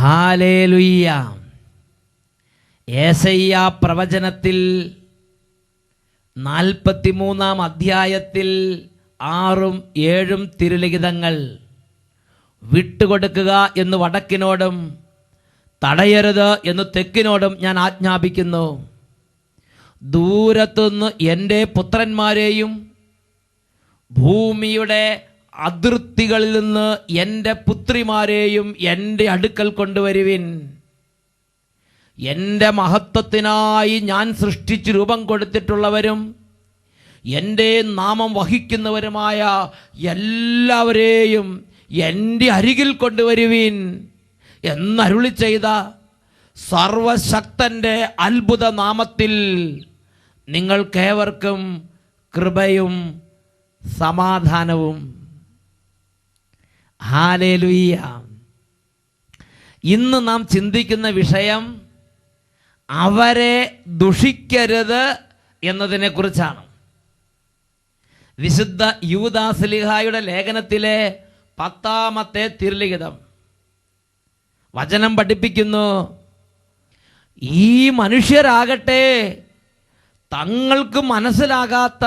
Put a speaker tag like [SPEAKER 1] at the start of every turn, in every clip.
[SPEAKER 1] Hallelujah. യേശയ്യാ പ്രവചനത്തിൽ 43-ാം അധ്യായത്തിൽ 6ഉം 7ഉം തിരുലിഖിതങ്ങൾ വിട്ടുകൊടുക്കുക എന്ന് വടക്കിനോടും തടയരുത് എന്ന് തെക്കിനോടും ഞാൻ ആജ്ഞാപിക്കുന്നു. ദൂരത്തുനിന്ന് എൻ്റെ പുത്രന്മാരെയും ഭൂമിയുടെ അതിർത്തികളിൽ നിന്ന് എൻ്റെ പുത്രിമാരെയും എൻ്റെ അടുക്കൽ കൊണ്ടുവരുവിൻ. എൻ്റെ മഹത്വത്തിനായി ഞാൻ സൃഷ്ടിച്ച് രൂപം കൊടുത്തിട്ടുള്ളവരും എൻ്റെ നാമം വഹിക്കുന്നവരുമായ എല്ലാവരെയും എൻ്റെ അരികിൽ കൊണ്ടുവരുവിൻ എന്നരുളി ചെയ്ത സർവശക്തൻ്റെ അത്ഭുത നാമത്തിൽ നിങ്ങൾക്കേവർക്കും കൃപയും സമാധാനവും. ഹല്ലേലൂയ. ഇന്ന് നാം ചിന്തിക്കുന്ന വിഷയം അവരെ ദുഷിക്കരുത് എന്നതിനെക്കുറിച്ചാണ്. വിശുദ്ധ യൂദാസ്ലീഹായുടെ ലേഖനത്തിലെ 10-ാമത്തെ തിരുലിഖിതം വചനം പഠിപ്പിക്കുന്നു, ഈ മനുഷ്യരാകട്ടെ തങ്ങൾക്ക് മനസ്സിലാകാത്ത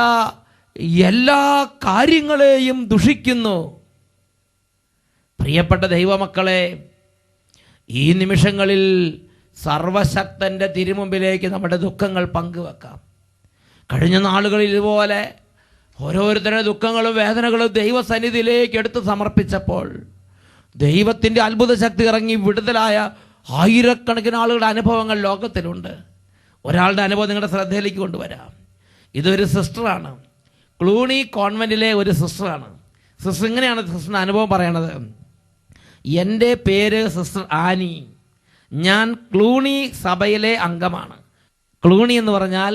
[SPEAKER 1] എല്ലാ കാര്യങ്ങളെയും ദുഷിക്കുന്നു. പ്രിയപ്പെട്ട ദൈവമക്കളെ, ഈ നിമിഷങ്ങളിൽ സർവശക്തൻ്റെ തിരുമുമ്പിലേക്ക് നമ്മുടെ ദുഃഖങ്ങൾ പങ്കുവെക്കാം. കഴിഞ്ഞ നാളുകളിൽ ഇതുപോലെ ഓരോരുത്തരുടെ ദുഃഖങ്ങളും വേദനകളും ദൈവസന്നിധിയിലേക്ക് എടുത്ത് സമർപ്പിച്ചപ്പോൾ ദൈവത്തിൻ്റെ അത്ഭുത ശക്തി ഇറങ്ങി വിടുതലായ ആയിരക്കണക്കിന് ആളുകളുടെ അനുഭവങ്ങൾ ലോകത്തിലുണ്ട്. ഒരാളുടെ അനുഭവം നിങ്ങളുടെ ശ്രദ്ധയിലേക്ക് കൊണ്ടുവരാം. ഇതൊരു സിസ്റ്ററാണ്, ക്ലൂണി കോൺവെൻറ്റിലെ ഒരു സിസ്റ്ററാണ്. സിസ്റ്റർ ഇങ്ങനെയാണ് സിസ്റ്ററിൻ്റെ അനുഭവം പറയണത്. എൻ്റെ പേര് സിസ്റ്റർ ആനി, ഞാൻ ക്ലൂണി സഭയിലെ അംഗമാണ്. ക്ലൂണി എന്ന് പറഞ്ഞാൽ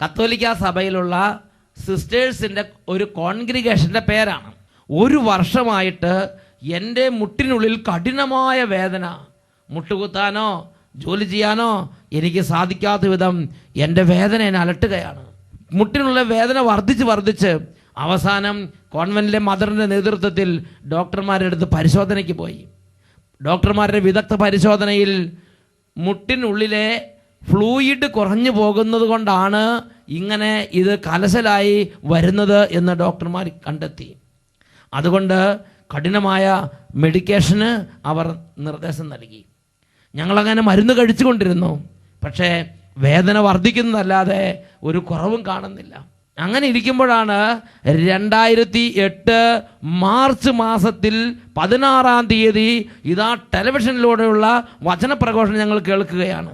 [SPEAKER 1] കത്തോലിക്ക സഭയിലുള്ള സിസ്റ്റേഴ്സിൻ്റെ ഒരു കോൺഗ്രിഗേഷൻ്റെ പേരാണ്. 1 വർഷമായിട്ട് എൻ്റെ മുട്ടിനുള്ളിൽ കഠിനമായ വേദന, മുട്ടുകുത്താനോ ജോലി ചെയ്യാനോ എനിക്ക് സാധിക്കാത്ത വിധം എൻ്റെ വേദന എന്നെ അലട്ടുകയാണ്. മുട്ടിനുള്ള വേദന വർദ്ധിച്ച് അവസാനം കോൺവെൻറ്റിലെ മദറിൻ്റെ നേതൃത്വത്തിൽ ഡോക്ടർമാരുടെ അടുത്ത് പരിശോധനയ്ക്ക് പോയി. ഡോക്ടർമാരുടെ വിദഗ്ധ പരിശോധനയിൽ മുട്ടിനുള്ളിലെ ഫ്ലൂയിഡ് കുറഞ്ഞു പോകുന്നത് കൊണ്ടാണ് ഇങ്ങനെ ഇത് കലശലായി വരുന്നത് എന്ന് ഡോക്ടർമാർ കണ്ടെത്തി. അതുകൊണ്ട് കഠിനമായ മെഡിക്കേഷന് അവർ നിർദ്ദേശം നൽകി. ഞങ്ങളങ്ങനെ മരുന്ന് കഴിച്ചുകൊണ്ടിരുന്നു. പക്ഷേ വേദന വർദ്ധിക്കുന്നതല്ലാതെ ഒരു കുറവും കാണുന്നില്ല. അങ്ങനെ ഇരിക്കുമ്പോഴാണ് 2008 മാർച്ച് മാസത്തിൽ 16-ാം തീയതി ഇതാ ടെലിവിഷനിലൂടെയുള്ള വചനപ്രഘോഷണം ഞങ്ങൾ കേൾക്കുകയാണ്.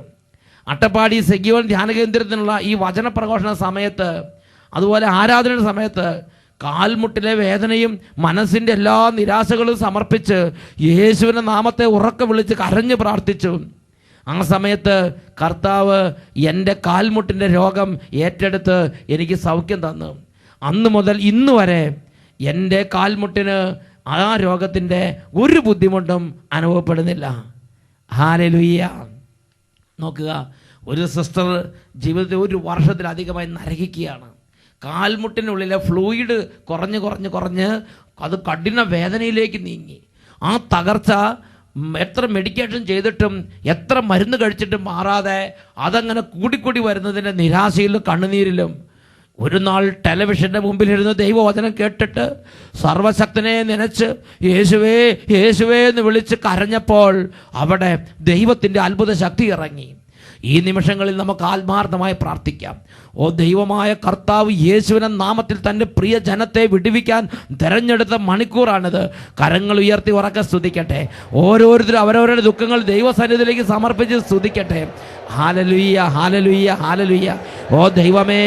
[SPEAKER 1] അട്ടപ്പാടി സെഗിയോൻ ധ്യാന കേന്ദ്രത്തിനുള്ള ഈ വചനപ്രഘോഷണ സമയത്ത്, അതുപോലെ ആരാധനയുടെ സമയത്ത് കാൽമുട്ടിലെ വേദനയും മനസ്സിൻ്റെ എല്ലാ നിരാശകളും സമർപ്പിച്ച് യേശുവിൻ്റെ നാമത്തെ ഉറക്കെ വിളിച്ച് കരഞ്ഞ് പ്രാർത്ഥിച്ചു. ആ സമയത്ത് കർത്താവ് എൻ്റെ കാൽമുട്ടിൻ്റെ രോഗം ഏറ്റെടുത്ത് എനിക്ക് സൗഖ്യം തന്നു. അന്ന് മുതൽ ഇന്ന് വരെ എൻ്റെ കാൽമുട്ടിന് ആ രോഗത്തിൻ്റെ ഒരു ബുദ്ധിമുട്ടും അനുഭവപ്പെടുന്നില്ല. ഹല്ലേലൂയ. നോക്കുക, ഒരു സിസ്റ്റർ ജീവിതത്തിൽ 1 വർഷത്തിലധികമായി നരകിക്കുകയാണ്. കാൽമുട്ടിനുള്ളിലെ ഫ്ലൂയിഡ് കുറഞ്ഞ് അത് കഠിന വേദനയിലേക്ക് നീങ്ങി. ആ തകർച്ച എത്ര മെഡിക്കേഷൻ ചെയ്തിട്ടും എത്ര മരുന്ന് കഴിച്ചിട്ടും മാറാതെ അതങ്ങനെ കൂടിക്കൂടി വരുന്നതിൻ്റെ നിരാശയിലും കണ്ണുനീരിലും ഒരു നാൾ ടെലിവിഷൻ്റെ മുമ്പിലിരുന്ന് ദൈവവചനം കേട്ടിട്ട് സർവശക്തനെ നനച്ച് യേശുവേ യേശുവേ എന്ന് വിളിച്ച് കരഞ്ഞപ്പോൾ അവിടെ ദൈവത്തിൻ്റെ അത്ഭുത ശക്തി ഇറങ്ങി. ഈ നിമിഷങ്ങളിൽ നമുക്ക് ആത്മാർത്ഥമായി പ്രാർത്ഥിക്കാം. ഓ ദൈവമായ കർത്താവ് യേശുവിൻ്റെ നാമത്തിൽ തൻ്റെ പ്രിയ ജനത്തെ വിടുവിക്കാൻ തിരഞ്ഞെടുത്ത മണിക്കൂറാണിത്. കരങ്ങൾ ഉയർത്തി ഉറക്കെ സ്തുതിക്കട്ടെ. ഓരോരുത്തരും അവരവരുടെ ദുഃഖങ്ങൾ ദൈവസന്നിധിയിലേക്ക് സമർപ്പിച്ച് സ്തുതിക്കട്ടെ. Hallelujah, hallelujah, hallelujah. ഓ ദൈവമേ,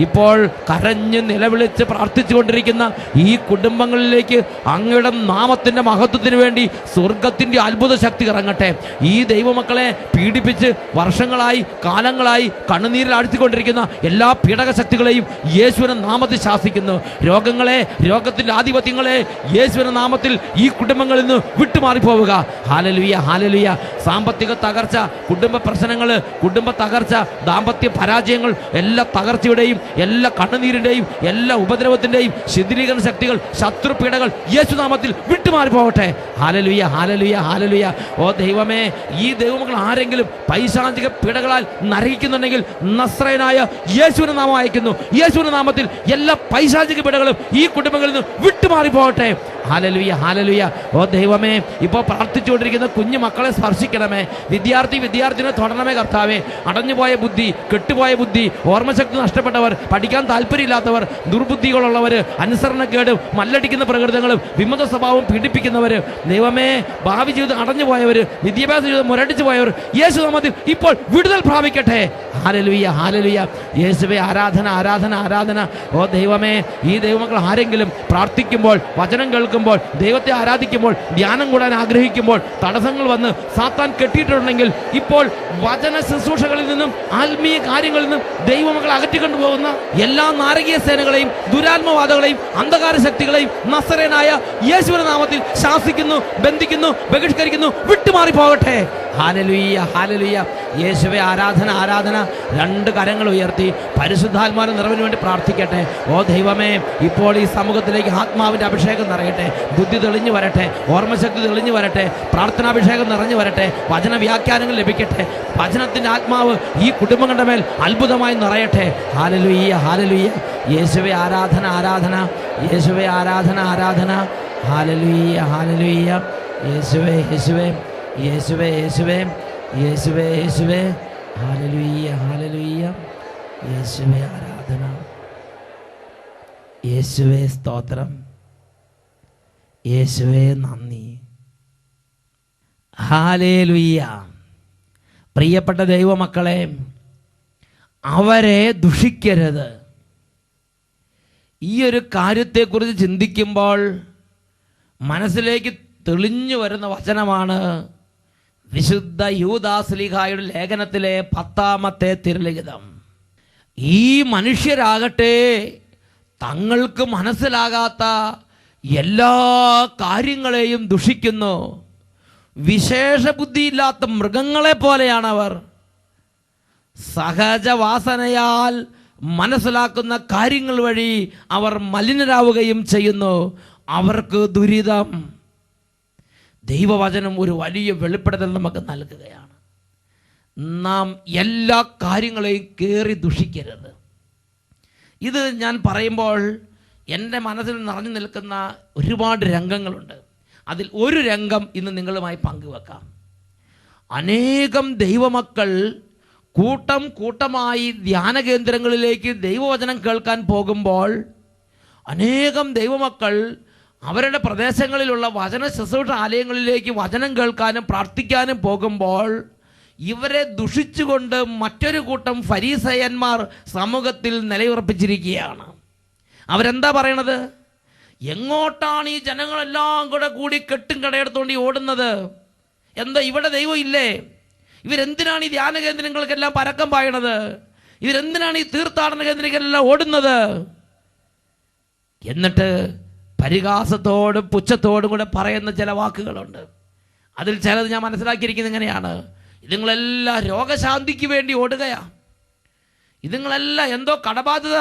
[SPEAKER 1] ഇപ്പോൾ കരഞ്ഞ് നിലവിളിച്ച് പ്രാർത്ഥിച്ചു കൊണ്ടിരിക്കുന്ന ഈ കുടുംബങ്ങളിലേക്ക് അങ്ങയുടെ നാമത്തിൻ്റെ മഹത്വത്തിന് വേണ്ടി സ്വർഗത്തിൻ്റെ അത്ഭുത ശക്തി ഇറങ്ങട്ടെ. ഈ ദൈവമക്കളെ പീഡിപ്പിച്ച് വർഷങ്ങളായി കാലങ്ങളായി കണ്ണുനീരിൽ ആഴ്ത്തിക്കൊണ്ടിരിക്കുന്ന എല്ലാ പീഡക ശക്തികളെയും യേശുവിൻ്റെ നാമത്തിൽ ശാസിക്കുന്നു. രോഗങ്ങളെ, രോഗത്തിൻ്റെ ആധിപത്യങ്ങളെ യേശുവിൻ്റെ നാമത്തിൽ ഈ കുടുംബങ്ങളിൽ നിന്ന് വിട്ടുമാറിപ്പോവുക. Hallelujah, hallelujah. സാമ്പത്തിക തകർച്ച, കുടുംബ പ്രശ്നങ്ങൾ, കുടുംബ തകർച്ച, ദാമ്പത്യ പരാജയങ്ങൾ, എല്ലാ തകർച്ചയുടെയും എല്ലാ കണ്ണുനീരിൻ്റെയും എല്ലാ ഉപദ്രവത്തിൻ്റെയും ശിഥിലീകരണ ശക്തികൾ, ശത്രുപീഡകൾ യേശുനാമത്തിൽ വിട്ടുമാറി പോകട്ടെ. Hallelujah, hallelujah, hallelujah. ഓ ദൈവമേ, ഈ ദൈവമക്കൾ ആരെങ്കിലും പൈശാചിക പീഡകളാൽ നരകിക്കുന്നുണ്ടെങ്കിൽ നസ്രയനായ യേശുവിന്റെ നാമം അയക്കുന്നു. യേശുവിന്റെ നാമത്തിൽ എല്ലാ പൈശാചിക പീഡകളും ഈ കുടുംബങ്ങളിൽ നിന്ന് വിട്ടുമാറി പോകട്ടെ. Hallelujah, hallelujah. ഓ ദൈവമേ, ഇപ്പോൾ പ്രാർത്ഥിച്ചുകൊണ്ടിരിക്കുന്ന കുഞ്ഞു മക്കളെ സ്പർശിക്കണമേ. വിദ്യാർത്ഥിനെ തൊടണമേ കർത്താവേ. അടഞ്ഞുപോയ ബുദ്ധി, കെട്ടുപോയ ബുദ്ധി, ഓർമ്മശക്തി നഷ്ടപ്പെട്ടവർ, പഠിക്കാൻ താല്പര്യമില്ലാത്തവർ, ദുർബുദ്ധികളുള്ളവർ, അനുസരണക്കേട്, മല്ലടിക്കുന്ന പ്രകൃതങ്ങളും വിമത സ്വഭാവം പീഡിപ്പിക്കുന്നവർ, ദൈവമേ, ഭാവി ജീവിതം അടഞ്ഞുപോയവർ, വിദ്യാഭ്യാസ ജീവിതം മുരടിച്ചു പോയവർ, യേശു നാമത്തിൽ ഇപ്പോൾ വിടുതൽ പ്രാപിക്കട്ടെ. Hallelujah, hallelujah. യേശുവേ, ആരാധന, ആരാധന, ആരാധന. ഓ ദൈവമേ, ഈ ദൈവമക്കൾ ആരെങ്കിലും പ്രാർത്ഥിക്കുമ്പോൾ, വചനം കേൾക്കുമ്പോൾ, ദൈവത്തെ ആരാധിക്കുമ്പോൾ, ധ്യാനം കൂടാൻ ആഗ്രഹിക്കുമ്പോൾ തടസ്സങ്ങൾ വന്ന് സാത്താൻ കെട്ടിയിട്ടുണ്ടെങ്കിൽ ഇപ്പോൾ വചന ശുശ്രൂഷകളിൽ നിന്നും ആത്മീയ കാര്യങ്ങളിൽ നിന്നും ദൈവമക്കൾ അകറ്റിക്കൊണ്ടു പോകുന്ന എല്ലാ നാരകീയ സേനകളെയും ദുരാത്മവാദങ്ങളെയും അന്ധകാര ശക്തികളെയും നസറേനായ യേശുവിന്റെ നാമത്തിൽ ശാസിക്കുന്നു, ബന്ധിക്കുന്നു, ബഹിഷ്കരിക്കുന്നു, വിട്ടുമാറി പോകട്ടെ. Hallelujah, hallelujah. യേശുവേ, ആരാധന, ആരാധന. രണ്ട് കരങ്ങൾ ഉയർത്തി പരിശുദ്ധാത്മാവിന്റെ നിറവിന് വേണ്ടി പ്രാർത്ഥിക്കട്ടെ. ഓ ദൈവമേ, ഇപ്പോൾ ഈ സമൂഹത്തിലേക്ക് ആത്മാവിന്റെ അഭിഷേകം നിറയട്ടെ. ബുദ്ധി തെളിഞ്ഞു വരട്ടെ, ഓർമ്മശക്തി തെളിഞ്ഞു വരട്ടെ, പ്രാർത്ഥനാഭിഷേകം നിറഞ്ഞു വരട്ടെ, വചന വ്യാഖ്യാനങ്ങൾ ലഭിക്കട്ടെ. വചനത്തിന്റെ ആത്മാവ് ഈ കുടുംബങ്ങളുടെ മേൽ അത്ഭുതമായി നിറയട്ടെ. Hallelujah, hallelujah. യേശുവേ, ആരാധന, ആരാധന. യേശുവേ, ആരാധന, ആരാധന. Hallelujah, hallelujah. യേശുവേ, യേശുവേ, യേശുവേ, യേശുവേ, യേശുവേ, യേശുവേ. Hallelujah, hallelujah. യേശുവേ, ആരാധന. യേശുവേ, സ്തോത്രം. യേശുവേ, നന്ദി. ഹല്ലേലൂയ. പ്രിയപ്പെട്ട ദൈവമക്കളെ, അവരെ ദുഷിക്കരുത്. ഈ ഒരു കാര്യത്തെക്കുറിച്ച് ചിന്തിക്കുമ്പോൾ മനസ്സിലേക്ക് തെളിഞ്ഞു വരുന്ന വചനമാണ് വിശുദ്ധ യൂദാസ്ലീഹായുടെ ലേഖനത്തിലെ 10-ാമത്തെ തിരുലിഖിതം. ഈ മനുഷ്യരാകട്ടെ തങ്ങൾക്ക് മനസ്സിലാകാത്ത എല്ലാ കാര്യങ്ങളെയും ദുഷിക്കുന്നു. വിശേഷ ബുദ്ധിയില്ലാത്ത മൃഗങ്ങളെ പോലെയാണവർ. സഹജവാസനയാൽ മനസ്സിലാക്കുന്ന കാര്യങ്ങൾ വഴി അവർ മലിനരാവുകയും ചെയ്യുന്നു. അവർക്ക് ദുരിതം. ദൈവവചനം ഒരു വലിയ വെളിപ്പെടുത്തൽ നമുക്ക് നൽകുകയാണ്. നാം എല്ലാ കാര്യങ്ങളെയും കയറി ദുഷിക്കരുത്. ഇത് ഞാൻ പറയുമ്പോൾ എൻ്റെ മനസ്സിൽ നിറഞ്ഞു നിൽക്കുന്ന ഒരുപാട് രംഗങ്ങളുണ്ട്. അതിൽ ഒരു രംഗം ഇന്ന് നിങ്ങളുമായി പങ്കുവെക്കാം. അനേകം ദൈവമക്കൾ കൂട്ടം കൂട്ടമായി ധ്യാന കേന്ദ്രങ്ങളിലേക്ക് ദൈവവചനം കേൾക്കാൻ പോകുമ്പോൾ അനേകം ദൈവമക്കൾ അവരുടെ പ്രദേശങ്ങളിലുള്ള വചന ശുശ്രൂഷ ആലയങ്ങളിലേക്ക് വചനം കേൾക്കാനും പ്രാർത്ഥിക്കാനും പോകുമ്പോൾ ഇവരെ ദുഷിച്ചുകൊണ്ട് മറ്റൊരു കൂട്ടം ഫരീസയന്മാർ സമൂഹത്തിൽ നിലയുറപ്പിച്ചിരിക്കുകയാണ്. അവരെന്താ പറയണത്? എങ്ങോട്ടാണ് ഈ ജനങ്ങളെല്ലാം കൂടി കെട്ടും കടയെടുത്തോണ്ട് ഓടുന്നത്? എന്താ ഇവിടെ ദൈവം ഇല്ലേ? ഇവരെന്തിനാണ് ഈ ധ്യാന കേന്ദ്രങ്ങൾക്കെല്ലാം പരക്കം പായണത്? ഇവരെന്തിനാണ് ഈ തീർത്ഥാടന കേന്ദ്രങ്ങളെല്ലാം ഓടുന്നത്? എന്നിട്ട് പരിഹാസത്തോടും പുച്ഛത്തോടും കൂടെ പറയുന്ന ചില വാക്കുകളുണ്ട്. അതിൽ ചിലത് ഞാൻ മനസ്സിലാക്കിയിരിക്കുന്നത് ഇങ്ങനെയാണ്: ഇതുങ്ങളെല്ലാം രോഗശാന്തിക്ക് വേണ്ടി ഓടുകയാണ്. ഇതുങ്ങളെല്ലാം എന്തോ കടബാധ്യത,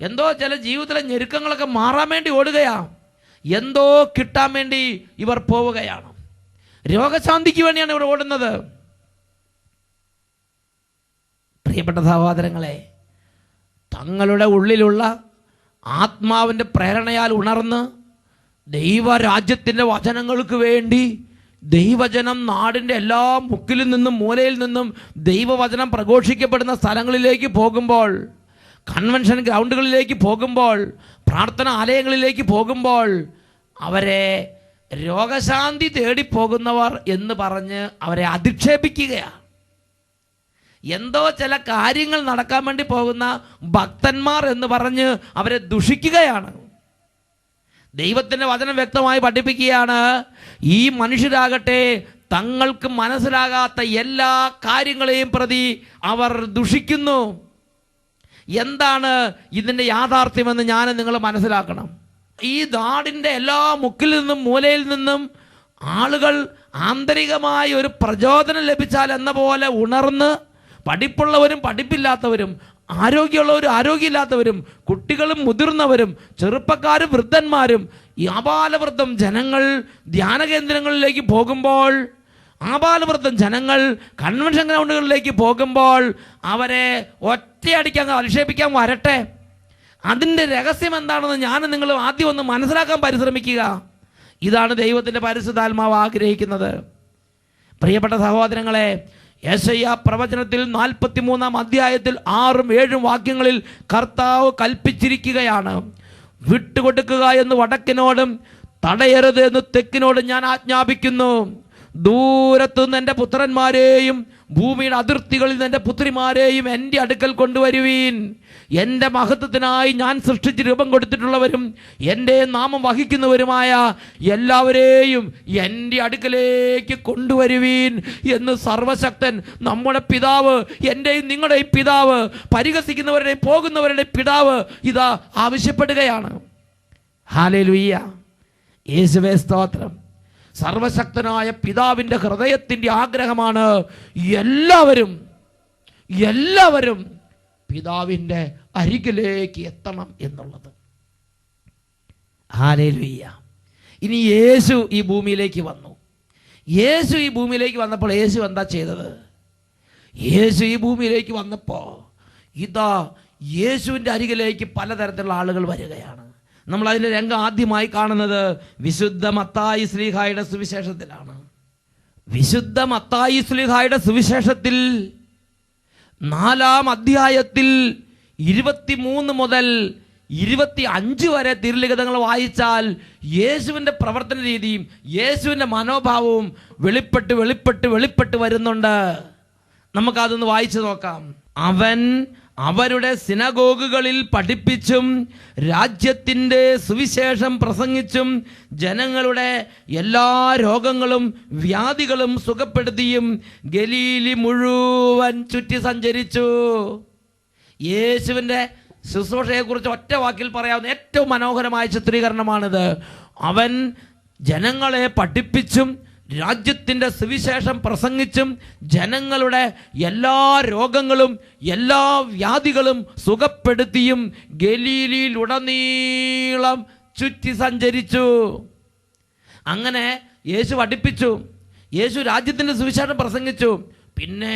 [SPEAKER 1] എന്തോ ചില ജീവിതത്തിലെ ഞെരുക്കങ്ങളൊക്കെ മാറാൻ വേണ്ടി ഓടുകയാണ്. എന്തോ കിട്ടാൻ വേണ്ടി ഇവർ പോവുകയാണ്. രോഗശാന്തിക്ക് വേണ്ടിയാണ് ഇവർ ഓടുന്നത്. പ്രിയപ്പെട്ട സഹോദരങ്ങളെ, തങ്ങളുടെ ഉള്ളിലുള്ള ആത്മാവിൻ്റെ പ്രേരണയാൽ ഉണർന്ന് ദൈവരാജ്യത്തിൻ്റെ വചനങ്ങൾക്ക് വേണ്ടി ദൈവജനം നാടിൻ്റെ എല്ലാ മുക്കിലും നിന്നും മൂലയിൽ നിന്നും ദൈവവചനം പ്രഘോഷിക്കപ്പെടുന്ന സ്ഥലങ്ങളിലേക്ക് പോകുമ്പോൾ, കൺവെൻഷൻ ഗ്രൗണ്ടുകളിലേക്ക് പോകുമ്പോൾ, പ്രാർത്ഥന ആലയങ്ങളിലേക്ക് പോകുമ്പോൾ അവരെ രോഗശാന്തി തേടിപ്പോകുന്നവർ എന്ന് പറഞ്ഞ് അവരെ അധിക്ഷേപിക്കുകയാണ്. എന്തോ ചില കാര്യങ്ങൾ നടക്കാൻ വേണ്ടി പോകുന്ന ഭക്തന്മാർ എന്ന് പറഞ്ഞ് അവരെ ദുഷിക്കുകയാണ്. ദൈവത്തിൻ്റെ വചനം വ്യക്തമായി പഠിപ്പിക്കുകയാണ്, ഈ മനുഷ്യരാകട്ടെ തങ്ങൾക്ക് മനസ്സിലാകാത്ത എല്ലാ കാര്യങ്ങളെയും പ്രതി അവർ ദുഷിക്കുന്നു. എന്താണ് ഇതിൻ്റെ യാഥാർത്ഥ്യമെന്ന് ഞാൻ നിങ്ങൾ മനസ്സിലാക്കണം. ഈ നാടിൻ്റെ എല്ലാ മുക്കിൽ നിന്നും മൂലയിൽ നിന്നും ആളുകൾ ആന്തരികമായി ഒരു പ്രചോദനം ലഭിച്ചാൽ എന്ന പോലെ ഉണർന്ന് പഠിപ്പുള്ളവരും പഠിപ്പില്ലാത്തവരും ആരോഗ്യമുള്ളവരും ആരോഗ്യമില്ലാത്തവരും, കുട്ടികളും മുതിർന്നവരും, ചെറുപ്പക്കാരും വൃദ്ധന്മാരും, ഈ ആബാലവൃദ്ധം ജനങ്ങൾ ധ്യാന കേന്ദ്രങ്ങളിലേക്ക് പോകുമ്പോൾ, ആബാലവൃദ്ധം ജനങ്ങൾ കൺവെൻഷൻ ഗ്രൗണ്ടുകളിലേക്ക് പോകുമ്പോൾ അവരെ ഒറ്റയടിക്കാൻ അധിക്ഷേപിക്കാൻ വരട്ടെ. അതിൻ്റെ രഹസ്യം എന്താണെന്ന് ഞാൻ നിങ്ങൾ ആദ്യം ഒന്ന് മനസ്സിലാക്കാൻ പരിശ്രമിക്കുക. ഇതാണ് ദൈവത്തിൻ്റെ പരിശുദ്ധാത്മാവ് ആഗ്രഹിക്കുന്നത്. പ്രിയപ്പെട്ട സഹോദരങ്ങളെ, യെശയ്യാ പ്രവചനത്തിൽ 43-ാം അധ്യായത്തിൽ 6-7 വാക്യങ്ങളിൽ കർത്താവ് കൽപ്പിച്ചിരിക്കുകയാണ്, വിട്ടുകൊടുക്കുക എന്ന് വടക്കിനോടും തടയരുത് എന്ന് തെക്കിനോടും ഞാൻ ആജ്ഞാപിക്കുന്നു. ദൂരത്തുനിന്ന് എൻ്റെ പുത്രന്മാരെയും ഭൂമിയുടെ അതിർത്തികളിൽ നിന്ന് എൻ്റെ പുത്രിമാരെയും എൻ്റെ അടുക്കൽ കൊണ്ടുവരുവീൻ. എൻ്റെ മഹത്വത്തിനായി ഞാൻ സൃഷ്ടിച്ച് രൂപം കൊടുത്തിട്ടുള്ളവരും എൻ്റെ നാമം വഹിക്കുന്നവരുമായ എല്ലാവരെയും എൻ്റെ അടുക്കലേക്ക് കൊണ്ടുവരുവീൻ എന്ന് സർവശക്തൻ നമ്മുടെ പിതാവ്, എൻ്റെയും നിങ്ങളുടെയും പിതാവ്, പരിഹസിക്കുന്നവരുടെയും പോകുന്നവരുടെയും പിതാവ് ഇതാ ആവശ്യപ്പെടുകയാണ്. ഹല്ലേലൂയ, യേശുവേ സ്തോത്രം. സർവശക്തനായ പിതാവിൻ്റെ ഹൃദയത്തിൻ്റെ ആഗ്രഹമാണ് എല്ലാവരും പിതാവിൻ്റെ അരികിലേക്ക് എത്തണം എന്നുള്ളത്. ഹല്ലേലൂയ. ഇനി യേശു ഈ ഭൂമിയിലേക്ക് വന്നു. യേശു ഈ ഭൂമിയിലേക്ക് വന്നപ്പോൾ യേശു എന്താ ചെയ്തത്? യേശു ഈ ഭൂമിയിലേക്ക് വന്നപ്പോൾ ഇതാ യേശുവിൻ്റെ അരികിലേക്ക് പലതരത്തിലുള്ള ആളുകൾ വരികയാണ്. നമ്മൾ അതിൻ്റെ രംഗം ആദ്യമായി കാണുന്നത് വിശുദ്ധ മത്തായി ശ്ലീഹായുടെ സുവിശേഷത്തിലാണ്. വിശുദ്ധ മത്തായി ശ്ലീഹായുടെ സുവിശേഷത്തിൽ 4-ാം അധ്യായത്തിൽ 23 മുതൽ 25 വരെ തിരുലിഖിതങ്ങൾ വായിച്ചാൽ യേശുവിൻ്റെ പ്രവർത്തന രീതിയും യേശുവിൻ്റെ മനോഭാവവും വെളിപ്പെട്ട് വരുന്നുണ്ട്. നമുക്കതൊന്ന് വായിച്ചു നോക്കാം. അവൻ അവരുടെ സിനഗോഗുകളിൽ പഠിപ്പിച്ചും രാജ്യത്തിൻ്റെ സുവിശേഷം പ്രസംഗിച്ചും ജനങ്ങളുടെ എല്ലാ രോഗങ്ങളും വ്യാധികളും സുഖപ്പെടുത്തിയും ഗലീലി മുഴുവൻ ചുറ്റി സഞ്ചരിച്ചു. യേശുവിൻ്റെ ശുശ്രൂഷയെക്കുറിച്ച് ഒറ്റ വാക്കിൽ പറയാവുന്ന ഏറ്റവും മനോഹരമായ ചിത്രീകരണമാണിത്. അവൻ ജനങ്ങളെ പഠിപ്പിച്ചും രാജ്യത്തിൻ്റെ സുവിശേഷം പ്രസംഗിച്ചും ജനങ്ങളുടെ എല്ലാ രോഗങ്ങളും എല്ലാ വ്യാധികളും സുഖപ്പെടുത്തിയും ഗലീലയിലുടനീളം ചുറ്റി സഞ്ചരിച്ചു. അങ്ങനെ യേശു പഠിപ്പിച്ചു, യേശു രാജ്യത്തിൻ്റെ സുവിശേഷം പ്രസംഗിച്ചു, പിന്നെ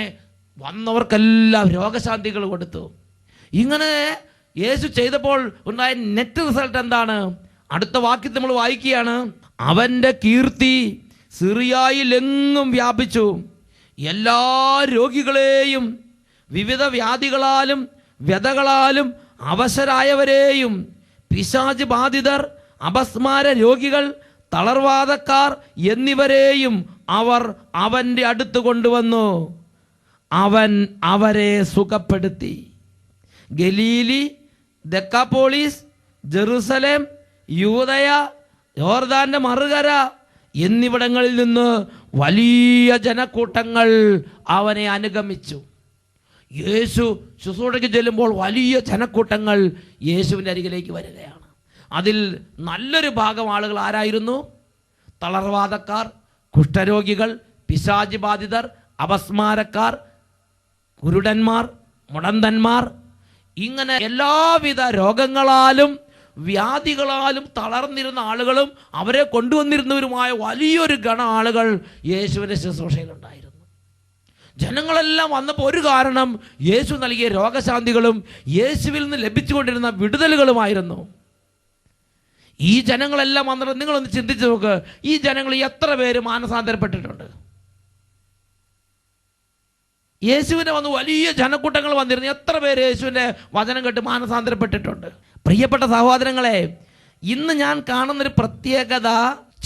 [SPEAKER 1] വന്നവർക്കെല്ലാം രോഗശാന്തികൾ കൊടുത്തു. ഇങ്ങനെ യേശു ചെയ്തപ്പോൾ ഉണ്ടായ നെറ്റ് റിസൾട്ട് എന്താണ്? അടുത്ത വാക്യം നമ്മൾ വായിക്കുകയാണ്. അവൻ്റെ കീർത്തി സിറിയയിലെങ്ങും വ്യാപിച്ചു. എല്ലാ രോഗികളെയും വിവിധ വ്യാധികളാലും വ്യതകളാലും അവശരായവരെയും പിശാച് ബാധിതർ, അപസ്മാര രോഗികൾ, തളർവാദക്കാർ എന്നിവരെയും അവർ അവൻ്റെ അടുത്ത് കൊണ്ടുവന്നു. അവൻ അവരെ സുഖപ്പെടുത്തി. ഗലീലി, ദെക്കാപോളിസ്, ജെറുസലേം, യൂദയ, യോർദാന്റെ മറുകര എന്നിവിടങ്ങളിൽ നിന്ന് വലിയ ജനക്കൂട്ടങ്ങൾ അവനെ അനുഗമിച്ചു. യേശു ശുശ്രൂഷയ്ക്ക് ചെല്ലുമ്പോൾ വലിയ ജനക്കൂട്ടങ്ങൾ യേശുവിൻ്റെ അരികിലേക്ക് വരികയാണ്. അതിൽ നല്ലൊരു ഭാഗം ആളുകൾ ആരായിരുന്നു? തളർവാദക്കാർ, കുഷ്ഠരോഗികൾ, പിശാച് ബാധിതർ, അപസ്മാരക്കാർ, കുരുടന്മാർ, മുടന്തന്മാർ, ഇങ്ങനെ എല്ലാവിധ രോഗങ്ങളാലും വ്യാധികളാലും തളർന്നിരുന്ന ആളുകളും അവരെ കൊണ്ടുവന്നിരുന്നവരുമായ വലിയൊരു ഗണ ആളുകൾ യേശുവിൻ്റെ ശുശ്രൂഷയിലുണ്ടായിരുന്നു. ജനങ്ങളെല്ലാം വന്നപ്പോൾ ഒരു കാരണം യേശു നൽകിയ രോഗശാന്തികളും യേശുവിൽ നിന്ന് ലഭിച്ചുകൊണ്ടിരുന്ന വിടുതലുകളുമായിരുന്നു. ഈ ജനങ്ങളെല്ലാം വന്നിട്ട് നിങ്ങളൊന്ന് ചിന്തിച്ചു നോക്ക്, ഈ ജനങ്ങൾ എത്ര പേര് മാനസാന്തരപ്പെട്ടിട്ടുണ്ട്? യേശുവിനെ വന്ന് വലിയ ജനക്കൂട്ടങ്ങൾ വന്നിരുന്നു. എത്ര പേര് യേശുവിൻ്റെ വചനം കേട്ട് മാനസാന്തരപ്പെട്ടിട്ടുണ്ട്? പ്രിയപ്പെട്ട സഹോദരങ്ങളെ, ഇന്ന് ഞാൻ കാണുന്നൊരു പ്രത്യേകത,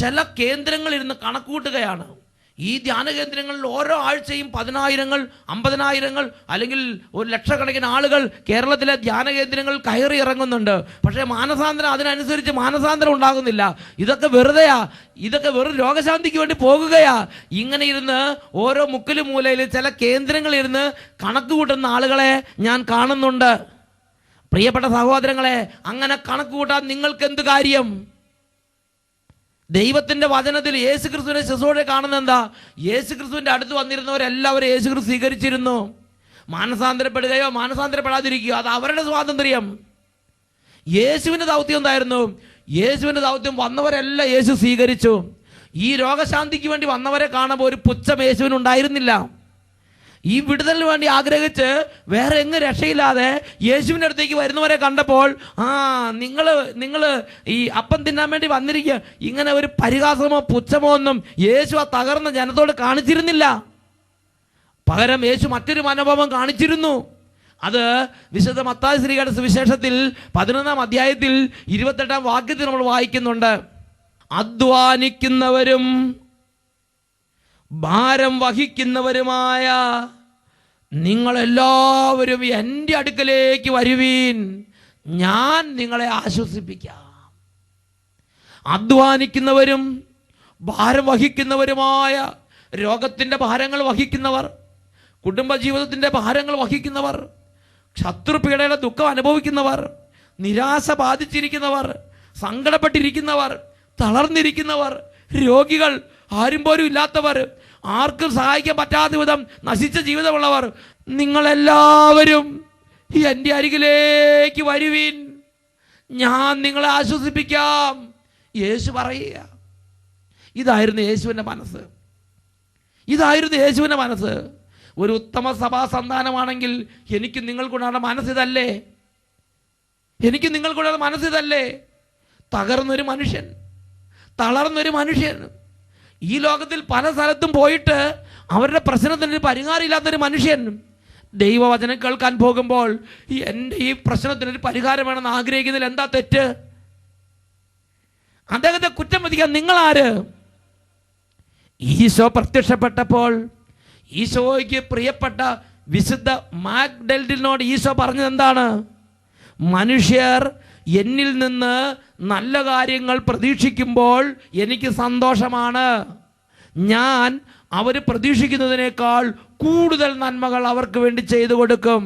[SPEAKER 1] ചില കേന്ദ്രങ്ങളിരുന്ന് കണക്കൂട്ടുകയാണ്. ഈ ധ്യാന കേന്ദ്രങ്ങളിൽ ഓരോ ആഴ്ചയും 10,000-ങ്ങൾ 50,000-ങ്ങൾ അല്ലെങ്കിൽ 1,00,000-കണക്കിന് ആളുകൾ കേരളത്തിലെ ധ്യാന കേന്ദ്രങ്ങൾ കയറി ഇറങ്ങുന്നുണ്ട്. പക്ഷേ മാനസാന്തരം അതിനനുസരിച്ച് മാനസാന്തരം ഉണ്ടാകുന്നില്ല. ഇതൊക്കെ വെറുതെയാ, ഇതൊക്കെ വെറും രോഗശാന്തിക്ക് വേണ്ടി പോകുകയാ. ഇങ്ങനെ ഇരുന്ന് ഓരോ മുക്കിലും മൂലയിൽ ചില കേന്ദ്രങ്ങളിരുന്ന് കണക്ക് കൂട്ടുന്ന ആളുകളെ ഞാൻ കാണുന്നുണ്ട്. പ്രിയപ്പെട്ട സഹോദരങ്ങളെ, അങ്ങനെ കണക്ക് കൂട്ടാൻ നിങ്ങൾക്ക് എന്ത് കാര്യം? ദൈവത്തിൻ്റെ വചനത്തിൽ യേശു ക്രിസ്തുവിനെ ശുശ്രൂഷ കാണുന്നത് എന്താ? യേശു ക്രിസ്തുവിൻ്റെ അടുത്ത് വന്നിരുന്നവരെല്ലാവരും യേശു ക്രിസ്തു സ്വീകരിച്ചിരുന്നു. മാനസാന്തരപ്പെടുകയോ മാനസാന്തരപ്പെടാതിരിക്കുകയോ അത് അവരുടെ സ്വാതന്ത്ര്യം. യേശുവിൻ്റെ ദൗത്യം എന്തായിരുന്നു? യേശുവിൻ്റെ ദൗത്യം വന്നവരെല്ലാം യേശു സ്വീകരിച്ചു. ഈ രോഗശാന്തിക്ക് വേണ്ടി വന്നവരെ കാണുമ്പോൾ ഒരു പുച്ഛം യേശുവിനുണ്ടായിരുന്നില്ല. ഈ വിടുതലിന് വേണ്ടി ആഗ്രഹിച്ച് വേറെ എങ്ങും രക്ഷയില്ലാതെ യേശുവിൻ്റെ അടുത്തേക്ക് വരുന്നവരെ കണ്ടപ്പോൾ നിങ്ങൾ ഈ അപ്പം തിന്നാൻ വേണ്ടി വന്നിരിക്കുക, ഇങ്ങനെ ഒരു പരിഹാസമോ പുച്ഛമോ ഒന്നും യേശു ആ തകർന്ന ജനത്തോട് കാണിച്ചിരുന്നില്ല. പകരം യേശു മറ്റൊരു മനോഭാവം കാണിച്ചിരുന്നു. അത് വിശുദ്ധ മത്തായി ശ്രീയുടെ സുവിശേഷത്തിൽ 11-ാം അധ്യായത്തിൽ 28-ാം വാക്യത്തിൽ നമ്മൾ വായിക്കുന്നുണ്ട്. അധ്വാനിക്കുന്നവരും ഭാരം വഹിക്കുന്നവരുമായ നിങ്ങളെല്ലാവരും എൻ്റെ അടുക്കലേക്ക് വരുവീൻ, ഞാൻ നിങ്ങളെ ആശ്വസിപ്പിക്കാം. അധ്വാനിക്കുന്നവരും ഭാരം വഹിക്കുന്നവരുമായ, രോഗത്തിൻ്റെ ഭാരങ്ങൾ വഹിക്കുന്നവർ, കുടുംബജീവിതത്തിൻ്റെ ഭാരങ്ങൾ വഹിക്കുന്നവർ, ശത്രുപീഡയുടെ ദുഃഖം അനുഭവിക്കുന്നവർ, നിരാശ ബാധിച്ചിരിക്കുന്നവർ, സങ്കടപ്പെട്ടിരിക്കുന്നവർ, തളർന്നിരിക്കുന്നവർ, രോഗികൾ, ആരും പോലും ഇല്ലാത്തവർ, ആർക്കും സഹായിക്കാൻ പറ്റാത്ത വിധം നശിച്ച ജീവിതമുള്ളവർ, നിങ്ങളെല്ലാവരും എൻ്റെ അരികിലേക്ക് വരുവീൻ, ഞാൻ നിങ്ങളെ ആശ്വസിപ്പിക്കാം. യേശു പറയുക. ഇതായിരുന്നു യേശുവിൻ്റെ മനസ്സ്. ഇതായിരുന്നു യേശുവിൻ്റെ മനസ്സ്. ഒരു ഉത്തമ സഭാ സന്താനമാണെങ്കിൽ എനിക്ക് നിങ്ങൾക്കുണ്ടാകുന്ന മനസ്സിതല്ലേ? എനിക്ക് നിങ്ങൾക്കുണ്ടാകുന്ന മനസ്സിതല്ലേ? തകർന്നൊരു മനുഷ്യൻ, തളർന്നൊരു മനുഷ്യൻ, ഈ ലോകത്തിൽ പല സ്ഥലത്തും പോയിട്ട് അവരുടെ പ്രശ്നത്തിന് പരിഹാരമില്ലാത്തൊരു മനുഷ്യൻ ദൈവവചനം കേൾക്കാൻ പോകുമ്പോൾ എൻ്റെ ഈ പ്രശ്നത്തിനൊരു പരിഹാരം വേണമെന്ന് ആഗ്രഹിക്കുന്നതിൽ എന്താ തെറ്റ്? അദ്ദേഹത്തെ കുറ്റം വിധിക്കാൻ നിങ്ങളാര്? ഈശോ പ്രത്യക്ഷപ്പെട്ടപ്പോൾ ഈശോയ്ക്ക് പ്രിയപ്പെട്ട വിശുദ്ധ മാഗ്ഡലിനോട് ഈശോ പറഞ്ഞത് എന്താണ്? മനുഷ്യർ എന്നിൽ നിന്ന് നല്ല കാര്യങ്ങൾ പ്രതീക്ഷിക്കുമ്പോൾ എനിക്ക് സന്തോഷമാണ്. ഞാൻ അവർ പ്രതീക്ഷിക്കുന്നതിനേക്കാൾ കൂടുതൽ നന്മകൾ അവർക്ക് വേണ്ടി ചെയ്തു കൊടുക്കും.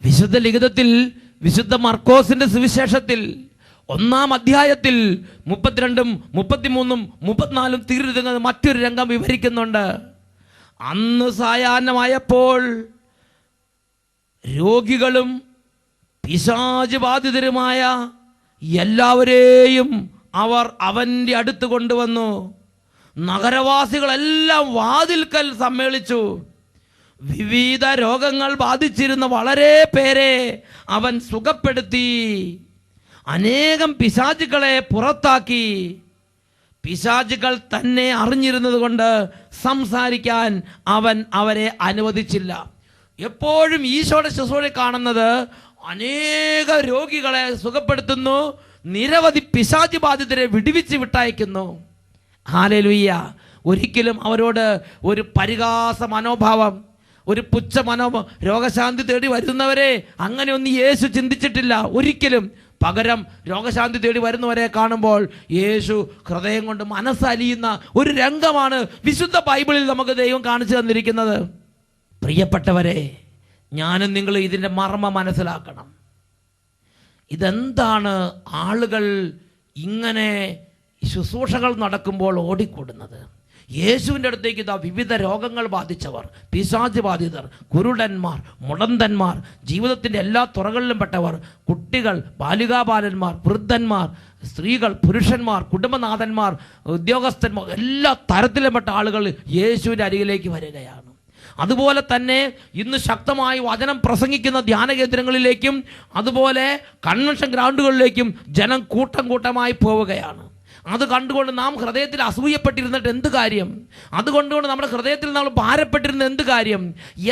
[SPEAKER 1] വിശുദ്ധ ലിഖിതത്തിൽ വിശുദ്ധ മർക്കോസിന്റെ സുവിശേഷത്തിൽ 1-ാം അധ്യായത്തിൽ 32, 33, 34 തീരുന്നത് മറ്റൊരു രംഗം വിവരിക്കുന്നുണ്ട്. അന്ന് സായാഹ്നമായപ്പോൾ രോഗികളും പിശാച് ബാധിതരുമായ എല്ലാവരെയും അവർ അവൻ്റെ അടുത്ത് കൊണ്ടുവന്നു. നഗരവാസികളെല്ലാം വാതിൽക്കൽ സമ്മേളിച്ചു. വിവിധ രോഗങ്ങൾ ബാധിച്ചിരുന്ന വളരെ പേരെ അവൻ സുഖപ്പെടുത്തി. അനേകം പിശാചുക്കളെ പുറത്താക്കി. പിശാചുക്കൾ തന്നെ അറിഞ്ഞിരുന്നത് കൊണ്ട് സംസാരിക്കാൻ അവൻ അവരെ അനുവദിച്ചില്ല. എപ്പോഴും ഈശോയുടെ ശുശ്രൂഷ കാണുന്നത് അനേക രോഗികളെ സുഖപ്പെടുത്തുന്നു, നിരവധി പിശാച് ബാധിതരെ വിടുവിച്ച് വിട്ടയക്കുന്നു. ഹല്ലേലൂയ. ഒരിക്കലും അവരോട് ഒരു പരിഹാസ മനോഭാവം, ഒരു പുച്ഛ മനോഭാവം, രോഗശാന്തി തേടി വരുന്നവരെ അങ്ങനെയൊന്നും യേശു ചിന്തിച്ചിട്ടില്ല ഒരിക്കലും. പകരം രോഗശാന്തി തേടി വരുന്നവരെ കാണുമ്പോൾ യേശു ഹൃദയം കൊണ്ട് മനസ്സലിയുന്ന ഒരു രംഗമാണ് വിശുദ്ധ ബൈബിളിൽ നമുക്ക് ദൈവം കാണിച്ചു തന്നിരിക്കുന്നത്. പ്രിയപ്പെട്ടവരെ, ഞാനും നിങ്ങൾ ഇതിൻ്റെ മർമ്മം മനസ്സിലാക്കണം. ഇതെന്താണ് ആളുകൾ ഇങ്ങനെ ശുശ്രൂഷകൾ നടക്കുമ്പോൾ ഓടിക്കൂടുന്നത്? യേശുവിൻ്റെ അടുത്തേക്ക് ഇതാ വിവിധ രോഗങ്ങൾ ബാധിച്ചവർ, പിശാച് ബാധിതർ, കുരുടന്മാർ, മുടന്തന്മാർ, ജീവിതത്തിൻ്റെ എല്ലാ തുറകളിലും പെട്ടവർ, കുട്ടികൾ, ബാലികാബാലന്മാർ, വൃദ്ധന്മാർ, സ്ത്രീകൾ, പുരുഷന്മാർ, കുടുംബനാഥന്മാർ, ഉദ്യോഗസ്ഥന്മാർ, എല്ലാ തരത്തിലും പെട്ട ആളുകൾ യേശുവിൻ്റെ അരികിലേക്ക് വരികയാണ്. അതുപോലെ തന്നെ ഇന്ന് ശക്തമായി വചനം പ്രസംഗിക്കുന്ന ധ്യാന കേന്ദ്രങ്ങളിലേക്കും അതുപോലെ കൺവെൻഷൻ ഗ്രൗണ്ടുകളിലേക്കും ജനം കൂട്ടം കൂട്ടമായി പോവുകയാണ്. അത് കണ്ടുകൊണ്ട് നാം ഹൃദയത്തിൽ അസൂയപ്പെട്ടിരുന്നിട്ട് എന്ത് കാര്യം? അതുകൊണ്ടുകൊണ്ട് നമ്മുടെ ഹൃദയത്തിൽ നമ്മൾ ഭാരപ്പെട്ടിരുന്ന എന്ത് കാര്യം?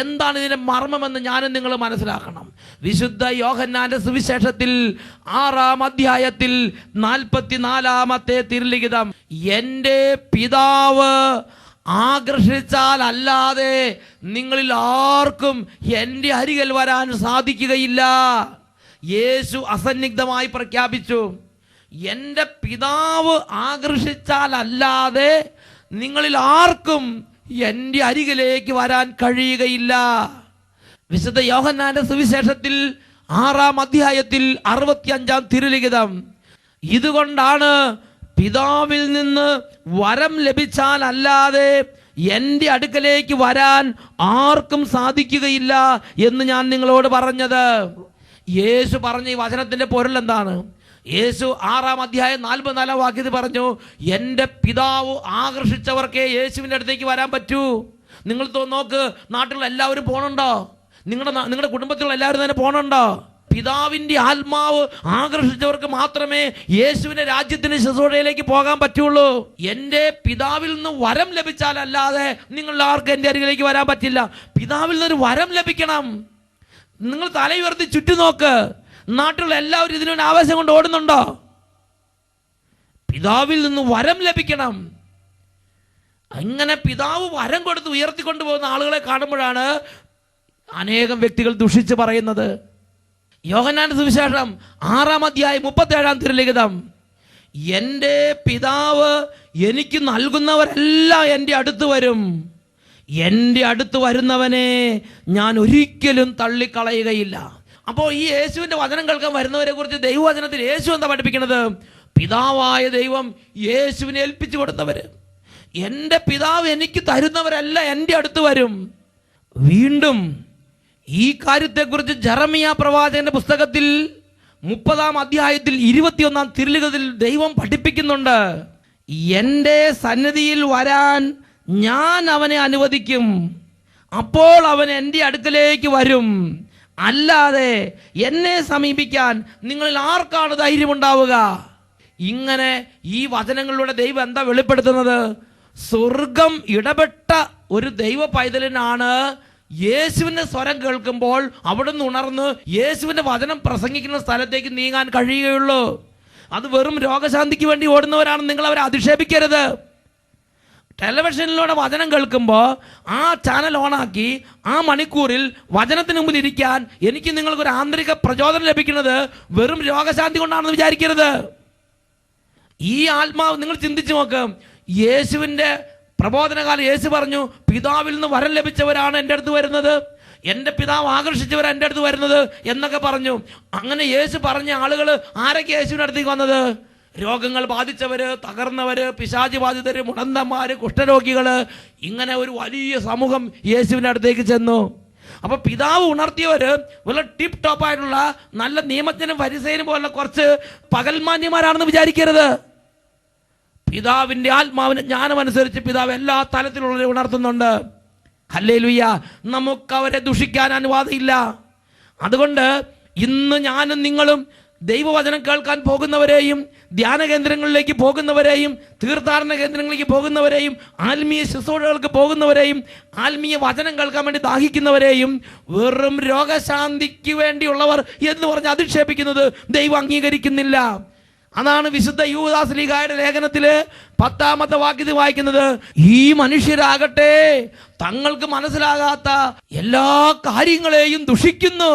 [SPEAKER 1] എന്താണ് ഇതിൻ്റെ മർമ്മമെന്ന് ഞാനും നിങ്ങൾ മനസ്സിലാക്കണം. വിശുദ്ധ യോഹന്നാന്റെ സുവിശേഷത്തിൽ 6-ാം അധ്യായത്തിൽ 44-ാമത്തെ തിരുലിഖിതം, എൻ്റെ പിതാവ് ആകർഷിച്ചാൽ അല്ലാതെ നിങ്ങളിൽ ആർക്കും എൻ്റെ അരികിൽ വരാൻ സാധിക്കുകയില്ല. യേശു അസന്നിഗ്ധമായി പ്രഖ്യാപിച്ചു, എൻ്റെ പിതാവ് ആകർഷിച്ചാൽ അല്ലാതെ നിങ്ങളിൽ ആർക്കും എൻ്റെ അരികിലേക്ക് വരാൻ കഴിയുകയില്ല. വിശുദ്ധ യോഹന്നാന്റെ സുവിശേഷത്തിൽ 6-ാം അധ്യായത്തിൽ 65-ാം തിരുലിഖിതം, ഇതുകൊണ്ടാണ് പിതാവിൽ നിന്ന് വരം ലഭിച്ചാൽ അല്ലാതെ എൻ്റെ അടുക്കലേക്ക് വരാൻ ആർക്കും സാധിക്കുകയില്ല എന്ന് ഞാൻ നിങ്ങളോട് പറഞ്ഞത്. യേശു പറഞ്ഞ ഈ വചനത്തിൻ്റെ പൊരുൾ എന്താണ്? യേശു 6-ാം അധ്യായം 44-ാം വാക്യത്തിൽ പറഞ്ഞു, എൻ്റെ പിതാവ് ആകർഷിച്ചവർക്കേ യേശുവിൻ്റെ അടുത്തേക്ക് വരാൻ പറ്റൂ. നിങ്ങൾ നോക്ക്, നാട്ടിലുള്ള എല്ലാവരും പോകണുണ്ടോ? നിങ്ങളുടെ കുടുംബത്തിലുള്ള എല്ലാവരും തന്നെ പോകണുണ്ടോ? പിതാവിൻ്റെ ആത്മാവ് ആകർഷിച്ചവർക്ക് മാത്രമേ യേശുവിൻ്റെ രാജ്യത്തിന് ശുശ്രൂഷയിലേക്ക് പോകാൻ പറ്റുള്ളൂ. എൻ്റെ പിതാവിൽ നിന്ന് വരം ലഭിച്ചാലല്ലാതെ നിങ്ങൾ ആർക്കും എൻ്റെ അരികിലേക്ക് വരാൻ പറ്റില്ല. പിതാവിൽ നിന്നൊരു വരം ലഭിക്കണം. നിങ്ങൾ തലയുയർത്തി ചുറ്റും നോക്ക്, നാട്ടിലുള്ള എല്ലാവരും ഇതിനുവേണ്ടി ആവേശം കൊണ്ട് ഓടുന്നുണ്ടോ? പിതാവിൽ നിന്ന് വരം ലഭിക്കണം. അങ്ങനെ പിതാവ് വരം കൊടുത്ത് ഉയർത്തിക്കൊണ്ടു പോകുന്ന ആളുകളെ കാണുമ്പോഴാണ് അനേകം വ്യക്തികൾ ദുഷിച്ച് പറയുന്നത്. യോഹന്നാന്റെ സുവിശേഷം 6-ാം അധ്യായം 37-ാം തിരുലിഖിതം, എൻ്റെ പിതാവ് എനിക്ക് നൽകുന്നവരെല്ലാം എൻ്റെ അടുത്ത് വരും, എൻ്റെ അടുത്ത് വരുന്നവനെ ഞാൻ ഒരിക്കലും തള്ളിക്കളയുകയില്ല. അപ്പോൾ ഈ യേശുവിൻ്റെ വചനം കേൾക്കാൻ വരുന്നവരെ കുറിച്ച് ദൈവവചനത്തിൽ യേശു എന്താ പഠിപ്പിക്കുന്നത്? പിതാവായ ദൈവം യേശുവിനെ ഏൽപ്പിച്ചു കൊടുത്തവര്, എൻ്റെ പിതാവ് എനിക്ക് തരുന്നവരല്ല എൻ്റെ അടുത്ത് വരും. വീണ്ടും ഈ കാര്യത്തെക്കുറിച്ച് ജെറമിയ പ്രവാചകന്റെ പുസ്തകത്തിൽ 30-ാം അധ്യായത്തിൽ 21-ാം തിരുലിഖിതത്തിൽ ദൈവം പഠിപ്പിക്കുന്നുണ്ട്. എൻ്റെ സന്നിധിയിൽ വരാൻ ഞാൻ അവനെ അനുവദിക്കും, അപ്പോൾ അവൻ എൻ്റെ അടുക്കലേക്ക് വരും. അല്ലാതെ എന്നെ സമീപിക്കാൻ നിങ്ങളിൽ ആർക്കാണ് ധൈര്യമുണ്ടാവുക? ഇങ്ങനെ ഈ വചനങ്ങളിലൂടെ ദൈവം എന്താ വെളിപ്പെടുത്തുന്നത്? സ്വർഗം ഇടപെട്ട ഒരു ദൈവ പൈതലിനാണ് യേശുവിൻ്റെ സ്വരം കേൾക്കുമ്പോൾ അവിടുന്ന് ഉണർന്ന് യേശുവിൻ്റെ വചനം പ്രസംഗിക്കുന്ന സ്ഥലത്തേക്ക് നീങ്ങാൻ കഴിയുകയുള്ളൂ. അത് വെറും രോഗശാന്തിക്ക് വേണ്ടി ഓടുന്നവരാണ്. നിങ്ങൾ അവരെ അധിക്ഷേപിക്കരുത്. ടെലിവിഷനിലൂടെ വചനം കേൾക്കുമ്പോൾ ആ ചാനൽ ഓണാക്കി ആ മണിക്കൂറിൽ വചനത്തിന് മുമ്പിൽ ഇരിക്കാൻ എനിക്ക് നിങ്ങൾക്കൊരു ആന്തരിക പ്രചോദനം ലഭിക്കുന്നത് വെറും രോഗശാന്തി കൊണ്ടാണെന്ന് വിചാരിക്കരുത്. ഈ ആത്മാവ് നിങ്ങൾ ചിന്തിച്ചു നോക്ക്. യേശുവിൻ്റെ പ്രബോധനകാലം യേശു പറഞ്ഞു, പിതാവിൽ നിന്ന് വരം ലഭിച്ചവരാണ് എൻ്റെ അടുത്ത് വരുന്നത്, എൻ്റെ പിതാവ് ആകർഷിച്ചവരാണ് എൻ്റെ അടുത്ത് വരുന്നത് എന്നൊക്കെ പറഞ്ഞു. അങ്ങനെ യേശു പറഞ്ഞ ആളുകൾ ആരൊക്കെ യേശുവിൻ്റെ അടുത്തേക്ക് വന്നത്? രോഗങ്ങൾ ബാധിച്ചവര്, തകർന്നവര്, പിശാചി ബാധിതര്, മുടന്തന്മാര്, കുഷ്ഠരോഗികള്, ഇങ്ങനെ ഒരു വലിയ സമൂഹം യേശുവിൻ്റെ അടുത്തേക്ക് ചെന്നു. അപ്പൊ പിതാവ് ഉണർത്തിയവര് വല്ല ടിപ്പ് ടോപ്പ് ആയിട്ടുള്ള നല്ല നിയമജ്ഞനും ഫരിസേയനും പോലുള്ള കുറച്ച് പകൽമാന്യന്മാരാണെന്ന് വിചാരിക്കരുത്. പിതാവിൻ്റെ ആത്മാവിന് ജ്ഞാനമനുസരിച്ച് പിതാവ് എല്ലാ തലത്തിലുള്ളവരെ ഉണർത്തുന്നുണ്ട്. ഹല്ലേലൂയ. നമുക്ക് അവരെ ദുഷിക്കാൻ അനുവാദമില്ല. അതുകൊണ്ട് ഇന്ന് ഞാനും നിങ്ങളും ദൈവവചനം കേൾക്കാൻ പോകുന്നവരെയും, ധ്യാന കേന്ദ്രങ്ങളിലേക്ക് പോകുന്നവരെയും, തീർത്ഥാടന കേന്ദ്രങ്ങളിലേക്ക് പോകുന്നവരെയും, ആത്മീയ ശുശ്രൂഷകൾക്ക് പോകുന്നവരെയും, ആത്മീയ വചനം കേൾക്കാൻ വേണ്ടി ദാഹിക്കുന്നവരെയും വെറും രോഗശാന്തിക്ക് വേണ്ടിയുള്ളവർ എന്ന് പറഞ്ഞ് അധിക്ഷേപിക്കുന്നത് ദൈവം അംഗീകരിക്കുന്നില്ല. അതാണ് വിശുദ്ധ യൂദാസ്ലീഹായുടെ ലേഖനത്തില് 10-ാമത്തെ വാക്യത്തിൽ വായിക്കുന്നത്, ഈ മനുഷ്യരാകട്ടെ തങ്ങൾക്ക് മനസ്സിലാകാത്ത എല്ലാ കാര്യങ്ങളെയും ദുഷിക്കുന്നു,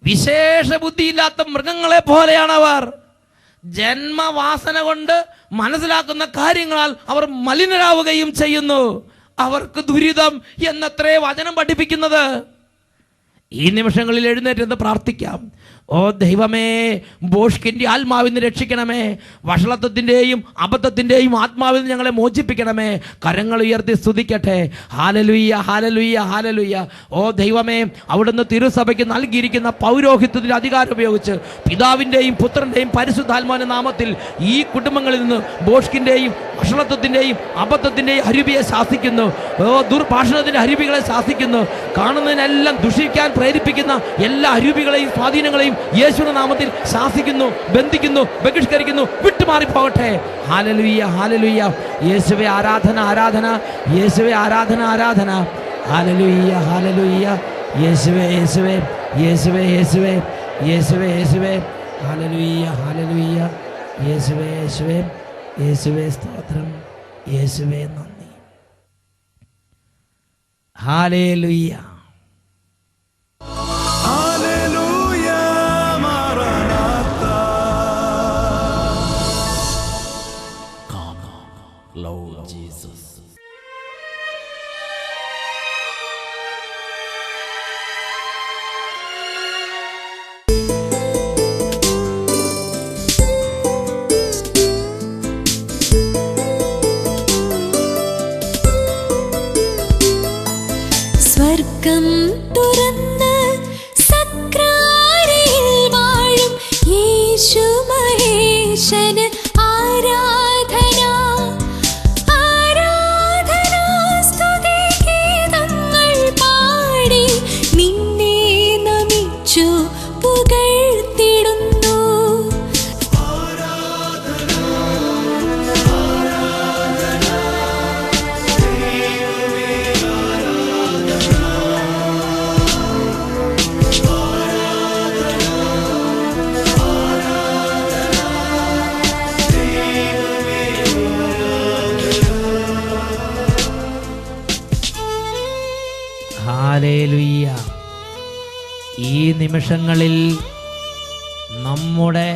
[SPEAKER 1] വിശേഷ ബുദ്ധിയില്ലാത്ത മൃഗങ്ങളെ പോലെയാണ് അവർ. ജന്മവാസന കൊണ്ട് മനസ്സിലാക്കുന്ന കാര്യങ്ങളാൽ അവർ മലിനരാവുകയും ചെയ്യുന്നു. അവർക്ക് ദുരിതം എന്നത്രേ വചനം പഠിപ്പിക്കുന്നത്. ഈ നിമിഷങ്ങളിൽ എഴുന്നേറ്റ് പ്രാർത്ഥിക്കാം. ഓ ദൈവമേ, ബോഷ്കിൻ്റെ ആത്മാവിൽ നിന്ന് രക്ഷിക്കണമേ, വഷളത്വത്തിൻ്റെയും അബദ്ധത്തിൻ്റെയും ആത്മാവിൽ നിന്ന് ഞങ്ങളെ മോചിപ്പിക്കണമേ. കരങ്ങൾ ഉയർത്തി സ്തുതിക്കട്ടെ. ഹാലലുയ്യ, ഹാലലുയ്യ, ഹാലലുയ്യ. ഓ ദൈവമേ, അവിടുന്ന് തിരുസഭയ്ക്ക് നൽകിയിരിക്കുന്ന പൗരോഹിത്യത്തിൻ്റെ അധികാരം ഉപയോഗിച്ച് പിതാവിൻ്റെയും പുത്രൻ്റെയും പരിശുദ്ധാത്മാവിൻ്റെ നാമത്തിൽ ഈ കുടുംബങ്ങളിൽ നിന്ന് ബോഷ്കിൻ്റെയും വഷളത്വത്തിൻ്റെയും അബദ്ധത്തിൻ്റെയും അരുവിയെ ശാസിക്കുന്നു. ഓ ദുർഭാഷണത്തിൻ്റെ അരുവികളെ ശാസിക്കുന്നു. കാണുന്നതിനെല്ലാം ദുഷിക്കാൻ പ്രേരിപ്പിക്കുന്ന എല്ലാ അരുവികളെയും സ്വാധീനങ്ങളെയും യേശുവിന്റെ നാമത്തിൽ ശാസിക്കുന്നു, ബന്ധിക്കുന്നു, ബഹിഷ്കരിക്കുന്നു, വിട്ടുമാറിപ്പോകട്ടെ. Hallelujah, hallelujah. യേശുവേ ആരാധന, ആരാധന. യേശുവേ ആരാധന, ആരാധന. Hallelujah, hallelujah. യേശുവേ, യേശുവേ, യേശുവേ, യേശുവേ, യേശുവേ, യേശുവേ. Hallelujah, hallelujah. യേശുവേ, യേശുവേ, യേശുവേ സ്തോത്രം. യേശുവേ നന്ദി. ഹല്ലേലൂയ. Lord Jesus.
[SPEAKER 2] തുറന്ന് സക്രാരിയിൽ വാഴും യേശു മഹേശന് ആരാധന, ആരാധന, സ്തുതി ഗീതങ്ങൾ പാടി നിന്നെ നമിച്ചു പുകഴ്ത്തിടുന്നു.
[SPEAKER 1] ഹല്ലേലൂയ. ഈ നിമിഷങ്ങളിൽ നമ്മുടെ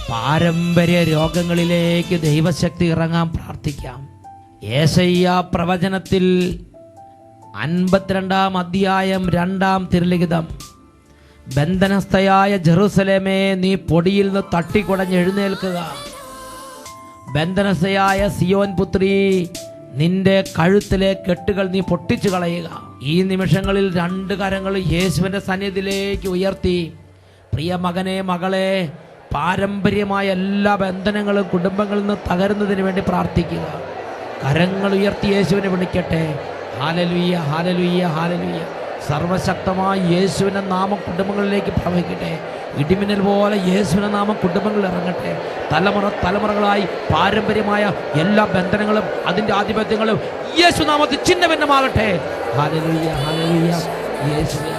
[SPEAKER 1] പാരമ്പര്യ രോഗങ്ങളിലേക്ക് ദൈവശക്തി ഇറങ്ങാൻ പ്രാർത്ഥിക്കാം. യേശയ്യാ പ്രവചനത്തിൽ 52-ാം അധ്യായം 2-ാം തിരുലിഖിതം, ബന്ധനസ്ഥയായ ജെറുസലേമേ, നീ പൊടിയിൽ നിന്ന് തട്ടിക്കുടഞ്ഞ് എഴുന്നേൽക്കുക. ബന്ധനസ്ഥയായ സിയോൻ പുത്രി, നിന്റെ കഴുത്തിലെ കെട്ടുകൾ നീ പൊട്ടിച്ചു കളയുക. ഈ നിമിഷങ്ങളിൽ 2 കരങ്ങൾ യേശുവിൻ്റെ സന്നിധിയിലേക്ക് ഉയർത്തി, പ്രിയ മകനെ, മകളെ, പാരമ്പര്യമായ എല്ലാ ബന്ധനങ്ങളും കുടുംബങ്ങളിൽ നിന്ന് തകരുന്നതിന് വേണ്ടി പ്രാർത്ഥിക്കുക. കരങ്ങൾ ഉയർത്തി യേശുവിനെ വിളിക്കട്ടെ. Hallelujah, hallelujah, hallelujah. സർവശക്തമായ യേശുവിൻ്റെ നാമം കുടുംബങ്ങളിലേക്ക് പ്രവഹിക്കട്ടെ. ഇടിമിന്നൽ പോലെ യേശുവിൻ്റെ നാമം കുടുംബങ്ങളിൽ ഇറങ്ങട്ടെ. തലമുറകളായി പാരമ്പര്യമായ എല്ലാ ബന്ധനങ്ങളും അതിൻ്റെ ആധിപത്യങ്ങളും യേശുനാമത്തിൽ ചിഹ്നഭിന്നമാകട്ടെ. Hallelujah, hallelujah. യേശുവേ